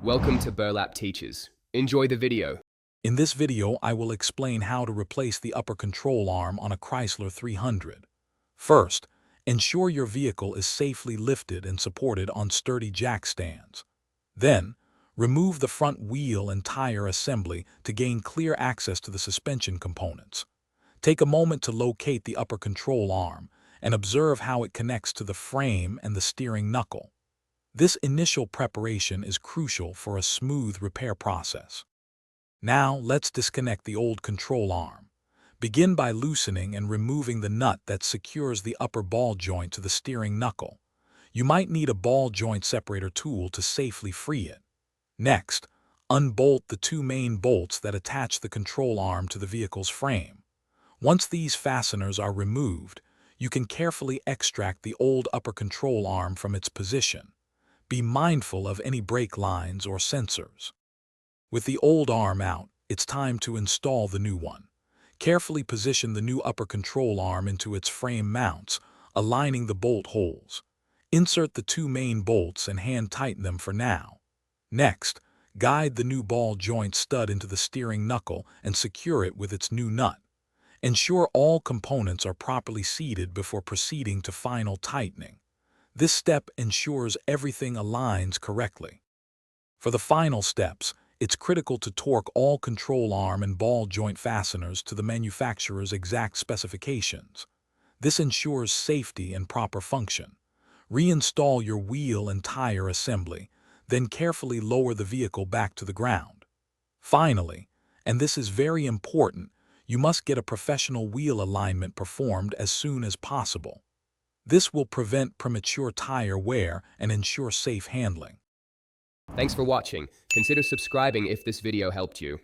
Welcome to Burlap Teachers. Enjoy the video. In this video, I will explain how to replace the upper control arm on a Chrysler 300. First, ensure your vehicle is safely lifted and supported on sturdy jack stands. Then, remove the front wheel and tire assembly to gain clear access to the suspension components. Take a moment to locate the upper control arm and observe how it connects to the frame and the steering knuckle. This initial preparation is crucial for a smooth repair process. Now, let's disconnect the old control arm. Begin by loosening and removing the nut that secures the upper ball joint to the steering knuckle. You might need a ball joint separator tool to safely free it. Next, unbolt the two main bolts that attach the control arm to the vehicle's frame. Once these fasteners are removed, you can carefully extract the old upper control arm from its position. Be mindful of any brake lines or sensors. With the old arm out, it's time to install the new one. Carefully position the new upper control arm into its frame mounts, aligning the bolt holes. Insert the two main bolts and hand tighten them for now. Next, guide the new ball joint stud into the steering knuckle and secure it with its new nut. Ensure all components are properly seated before proceeding to final tightening. This step ensures everything aligns correctly. For the final steps, it's critical to torque all control arm and ball joint fasteners to the manufacturer's exact specifications. This ensures safety and proper function. Reinstall your wheel and tire assembly, then carefully lower the vehicle back to the ground. Finally, and this is very important, you must get a professional wheel alignment performed as soon as possible. This will prevent premature tire wear and ensure safe handling. Thanks for watching. Consider subscribing if this video helped you.